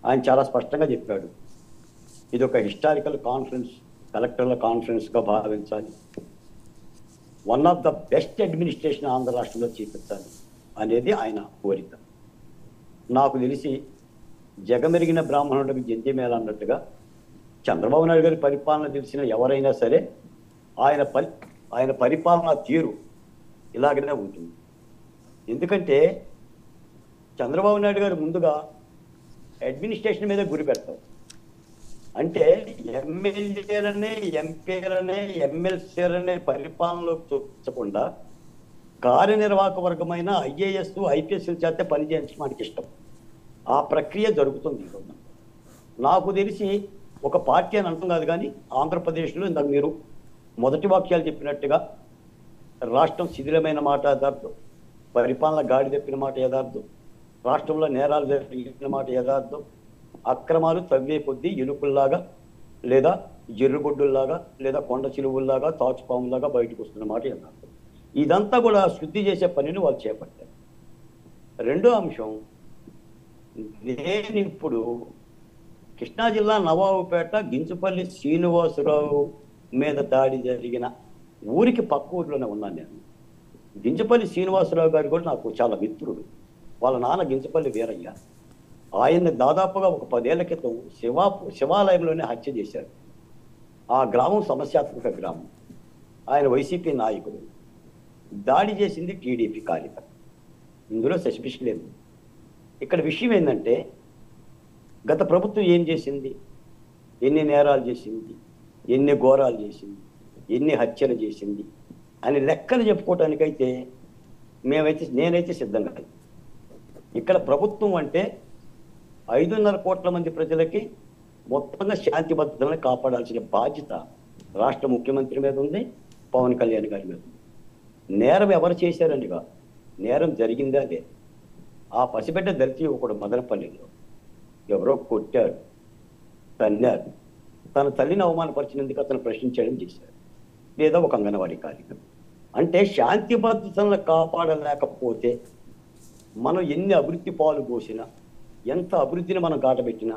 ఆయన చాలా స్పష్టంగా చెప్పాడు, ఇది ఒక హిస్టారికల్ కాన్ఫరెన్స్, కలెక్టర్ల కాన్ఫరెన్స్గా భావించాలి, one of the best administration Andhra రాష్ట్రంలో చేపించాలి అనేది ఆయన కోరిక. నాకు తెలిసి జగమెరిగిన బ్రాహ్మణుడికి జంధ్యమేళ అన్నట్టుగా చంద్రబాబు నాయుడు గారి పరిపాలన తెలిసిన ఎవరైనా సరే ఆయన పరిపాలన తీరు ఇలాగనే ఉంటుంది. ఎందుకంటే చంద్రబాబు నాయుడు గారు ముందుగా అడ్మినిస్ట్రేషన్ మీద గురి పెడతారు. అంటే ఎమ్మెల్యేలనే, ఎంపీలనే, ఎమ్మెల్సీలనే పరిపాలనలోకి చూపించకుండా కార్యనిర్వాహక వర్గమైన IAS, IPS చేస్తే పని చేయించడం మనకి ఇష్టం. ఆ ప్రక్రియ జరుగుతుంది ఈరోజు. నాకు తెలిసి ఒక పార్టీ అని అంటాం కాదు, కానీ ఆంధ్రప్రదేశ్లో ఇందాక మీరు మొదటి వాక్యాలు చెప్పినట్టుగా రాష్ట్రం శిథిలమైన మాట యథార్థం, పరిపాలన గాడి తప్పిన మాట యథార్థం, రాష్ట్రంలో నేరాలు జరిగిన మాట యథార్థం, అక్రమాలు తవ్వే కొద్దీ ఎలుకల్లాగా లేదా జర్రుగొడ్డుల్లాగా లేదా కొండ చిలువుల్లాగా తాచుపాములాగా బయటకు వస్తున్న మాట యథార్థం. ఇదంతా కూడా శుద్ధి చేసే పనిని వాళ్ళు చేపట్టారు. రెండో అంశం, నేను ఇప్పుడు కృష్ణా జిల్లా నవాబుపేట గించుపల్లి శ్రీనివాసరావు మీద దాడి జరిగిన ఊరికి పక్క ఊరిలోనే ఉన్నాను నేను. గించుపల్లి శ్రీనివాసరావు గారు కూడా నాకు చాలా మిత్రుడు. వాళ్ళ నాన్న గించుపల్లి వీరయ్య. ఆయన్ని దాదాపుగా ఒక 10 ఏళ్ల క్రితం శివాలయంలోనే హత్య చేశారు. ఆ గ్రామం సమస్యాత్మక గ్రామం. ఆయన వైసీపీ నాయకుడు. దాడి చేసింది టీడీపీ కార్యకర్త. ఇందులో సస్పెషన్ లేదు. ఇక్కడ విషయం ఏంటంటే, గత ప్రభుత్వం ఏం చేసింది, ఎన్ని నేరాలు చేసింది, ఎన్ని ఘోరాలు చేసింది, ఎన్ని హత్యలు చేసింది అని లెక్కలు చెప్పుకోవటానికైతే నేనైతే సిద్ధంగా. ఇక్కడ ప్రభుత్వం అంటే 5.5 కోట్ల మంది ప్రజలకి మొత్తంగా శాంతి భద్రతలను కాపాడాల్సిన బాధ్యత రాష్ట్ర ముఖ్యమంత్రి మీద ఉంది, పవన్ కళ్యాణ్ గారి మీద ఉంది. నేరం ఎవరు చేశారని కాదు, నేరం జరిగిందా అదే. ఆ పసిబిడ్డ దళిత యువకుడు మదనపల్లిలో ఎవరో కొట్టాడు, తన్నాడు, తన తల్లిని అవమానపరిచినందుకు అతను ప్రశ్నించడం చేశాడు, లేదా ఒక అంగన్వాడీ కార్యక్రమం. అంటే శాంతి భద్రతలను కాపాడలేకపోతే మనం ఎన్ని అభివృద్ధి పాలు పోసినా, ఎంత అభివృద్ధిని మనం గాటబెట్టినా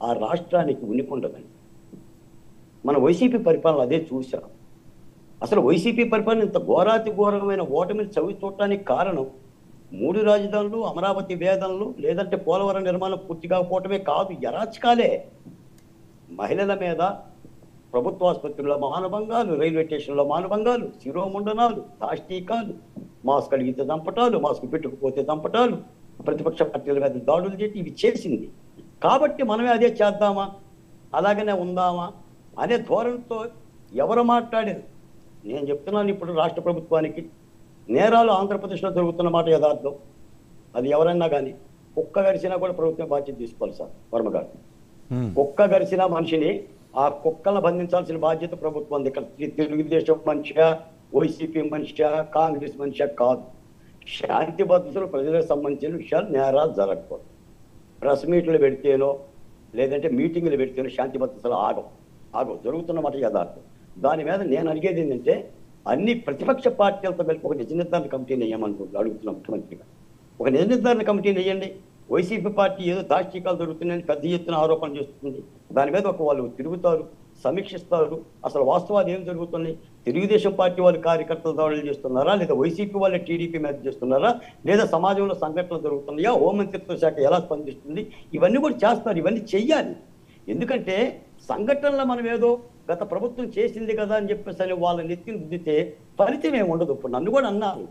ఆ రాష్ట్రానికి ఉనికి ఉండదండి. మన వైసీపీ పరిపాలన అదే చూసాం. అసలు వైసీపీ పరిపాలన ఇంత ఘోరాతి ఘోరమైన ఓటమిని చవి చూడటానికి కారణం 3 రాజధానులు, అమరావతి వేదనలు, లేదంటే పోలవరం నిర్మాణం పూర్తి కాకపోవటమే కాదు, యరాచకాలే. మహిళల మీద ప్రభుత్వ ఆసుపత్రుల్లో మానభంగాలు, రైల్వే స్టేషన్లో మానభంగాలు, శిరోముండనాలు, దాష్టీకాలు, మాస్క్ అడిగితే దంపటాలు, మాస్క్ పెట్టుకుపోతే దంపటాలు, ప్రతిపక్ష పార్టీల మీద దాడులు చేసి ఇవి చేసింది. కాబట్టి మనమే అదే చేద్దామా, అలాగనే ఉందామా అనే ధోరణితో ఎవరు మాట్లాడారు. నేను చెప్తున్నాను, ఇప్పుడు రాష్ట్ర ప్రభుత్వానికి నేరాలు ఆంధ్రప్రదేశ్లో జరుగుతున్న మాట యథార్థం. అది ఎవరైనా కానీ కుక్క గరిచినా కూడా ప్రభుత్వం బాధ్యత తీసుకోవాలి సార్ వర్మ గారు. కుక్క గరిచిన మనిషిని, ఆ కుక్కలను బంధించాల్సిన బాధ్యత ప్రభుత్వం ఉంది. ఇక్కడ తెలుగుదేశం మనిషిగా, వైసీపీ మనిషిగా, కాంగ్రెస్ మనిషిగా కాదు. శాంతి భద్రతలు ప్రజలకు సంబంధించిన విషయాలు నేరాలు జరగకూడదు. ప్రెస్ మీట్లు పెడితేనో లేదంటే మీటింగ్లు పెడితేనో శాంతి భద్రతలు ఆగవు జరుగుతున్న మాట యథార్థం. దాని మీద నేను అడిగేది ఏంటంటే, అన్ని ప్రతిపక్ష పార్టీలతో కలిపి ఒక నిజ నిర్ధారణ కమిటీని వేయమంటుంది అడుగుతున్నాం ముఖ్యమంత్రిగా. ఒక నిజ నిర్ధారణ కమిటీని వేయండి. వైసీపీ పార్టీ ఏదో దాష్టీకాలు జరుగుతున్నాయని పెద్ద ఎత్తున ఆరోపణలు చేస్తుంది. దాని మీద వాళ్ళు తిరుగుతారు, సమీక్షిస్తారు, అసలు వాస్తవాలు ఏం జరుగుతున్నాయి, తెలుగుదేశం పార్టీ వాళ్ళు కార్యకర్తలు దాడులు చేస్తున్నారా, లేదా వైసీపీ వాళ్ళే టీడీపీ మీద చేస్తున్నారా, లేదా సమాజంలో సంఘటనలు జరుగుతున్నాయా, హోంమంత్రిత్వ శాఖ ఎలా స్పందిస్తుంది, ఇవన్నీ కూడా చేస్తారు. ఇవన్నీ చెయ్యాలి. ఎందుకంటే సంఘటనలో మనం ఏదో గత ప్రభుత్వం చేసింది కదా అని చెప్పేసి వాళ్ళని ఎత్తిని రుద్దితే ఫలితం ఏమి ఉండదు. ఇప్పుడు నన్ను కూడా అన్నారు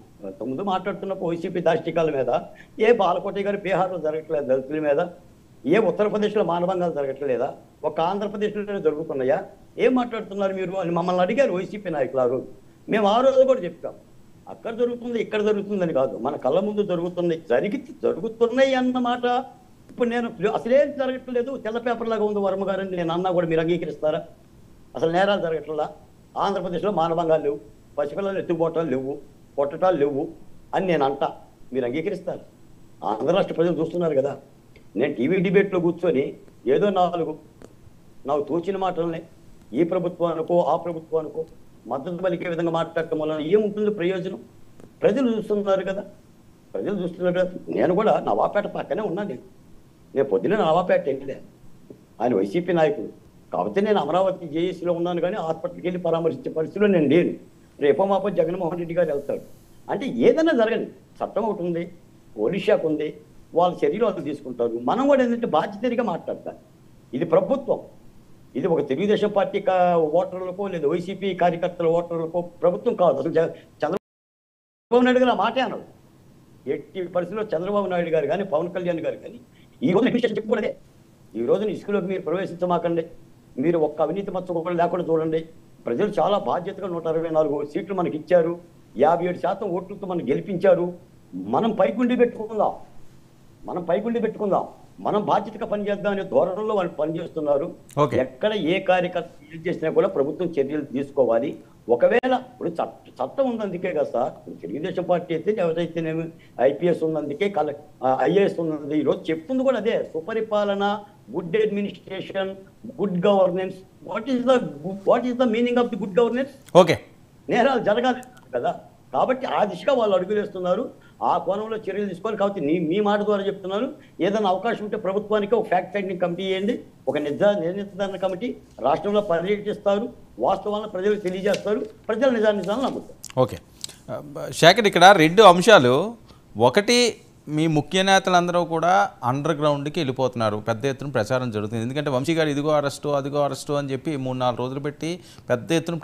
ముందు మాట్లాడుతున్నప్పుడు వైసీపీ దాష్టికాల మీద, ఏ బాలకోటి గారి బీహార్లో జరగట్లేదు దళితుల మీద, ఏ ఉత్తరప్రదేశ్లో మానభంగాలు జరగట్లేదా, ఒక ఆంధ్రప్రదేశ్లోనే జరుగుతున్నాయా, ఏం మాట్లాడుతున్నారు మీరు అని మమ్మల్ని అడిగారు వైసీపీ నాయకులు. ఆ రోజు మేము ఆ రోజు కూడా చెప్పాం, అక్కడ జరుగుతుంది ఇక్కడ జరుగుతుందని కాదు, మన కళ్ళ ముందు జరుగుతున్నాయి అన్నమాట. ఇప్పుడు నేను అసలేం జరగట్లేదు, తెల్ల పేపర్ లాగా ఉంది వర్మ గారని నేను అన్నా కూడా మీరు అంగీకరిస్తారా? అసలు నేరాలు జరగట్లా, ఆంధ్రప్రదేశ్లో మానభంగాలు లేవు, పసిపిల్లలు ఎత్తుకుపోవటాలు లేవు, కొట్టటాలు లేవు అని నేను అంటా, మీరు అంగీకరిస్తారు? ఆంధ్ర రాష్ట్ర ప్రజలు చూస్తున్నారు కదా. నేను టీవీ డిబేట్లో కూర్చొని ఏదో నాకు తోచిన మాటలనే ఈ ప్రభుత్వానికో ఆ ప్రభుత్వానికో మద్దతు పలికే విధంగా మాట్లాడటం వల్ల ఏముంటుంది ప్రయోజనం? ప్రజలు చూస్తున్నారు కదా. నేను కూడా నవాపేట పక్కనే ఉన్నాను. నేను పొద్దున్న నవాపేట వెళ్ళలే, ఆయన వైసీపీ నాయకుడు కాకపోతే నేను అమరావతి జేఏసీలో ఉన్నాను, కానీ హాస్పిటల్కి వెళ్ళి పరామర్శించే పరిస్థితిలో నేను లేను. రేపో మాపో జగన్మోహన్ రెడ్డి గారు వెళ్తాడు. అంటే ఏదైనా జరగండి, చట్టం ఒకటి ఉంది, పోలీస్ శాఖ ఉంది, వాళ్ళ చర్యలు వాళ్ళు తీసుకుంటారు. మనం కూడా ఏంటంటే బాధ్యతగా మాట్లాడతారు. ఇది ప్రభుత్వం, ఇది ఒక తెలుగుదేశం పార్టీ ఓటర్లకో లేదా వైసీపీ కార్యకర్తల ఓటర్లకో ప్రభుత్వం కాదు. అసలు చంద్రబాబు నాయుడు గారు ఆ మాటే అన్నాడు. ఎట్టి పరిస్థితుల్లో చంద్రబాబు నాయుడు గారు కానీ పవన్ కళ్యాణ్ గారు కానీ ఈ రోజు అడ్మినిస్ట్రేషన్ చెప్పుకోలేదే. ఈ రోజున ఇసుకలోకి మీరు ప్రవేశించమాకండి, మీరు ఒక్క అవినీతి మచ్చ కూడా లేకుండా చూడండి. ప్రజలు చాలా బాధ్యతగా 164 సీట్లు మనకి ఇచ్చారు, 57% ఓట్లతో మనం గెలిపించారు. మనం పైకుండి పెట్టుకుందాం, మనం బాధ్యతగా పనిచేద్దాం అనే ధోరణిలో వాళ్ళు పనిచేస్తున్నారు. ఎక్కడ ఏ కార్యకర్త ఏం చేసినా కూడా ప్రభుత్వం చర్యలు తీసుకోవాలి. ఒకవేళ ఇప్పుడు చట్టం ఉన్నందుకే కదా సార్, తెలుగుదేశం పార్టీ అయితే ఎవరైతేనేమి IPS ఉన్నందుకే IAS ఉన్నది. ఈరోజు చెప్తుంది కూడా అదే, సుపరిపాలన, good administration, good governance. What is the meaning of the good governance? Okay, నేరాలు జరగాలి కదా. కాబట్టి ఆ దిశగా వాళ్ళు అడుగులేస్తున్నారు, ఆ కోణంలో చర్యలు తీసుకోవాలి. కాబట్టి మీ మాట ద్వారా చెప్తున్నాను, ఏదైనా అవకాశం ఉంటే ప్రభుత్వానికి ఒక ఫ్యాక్ట్ ఫైండింగ్ కమిటీ చేయండి, ఒక నిర్ధారణ కమిటీ రాష్ట్రంలో పర్యటిస్తారు, వాస్తవాలను ప్రజలకు తెలియజేస్తారు, ప్రజల నిజాలను నమ్ముతారు. ఓకే శేఖర్, ఇక్కడ 2 అంశాలు. ఒకటి, మీ ముఖ్య నేతలందరూ కూడా అండర్ గ్రౌండ్కి వెళ్ళిపోతున్నారు, పెద్ద ఎత్తున ప్రచారం జరుగుతుంది. ఎందుకంటే వంశీ గారు ఇదిగో అరెస్టు అదిగో అరెస్టు అని చెప్పి 3-4 రోజులు పెట్టి పెద్ద ఎత్తున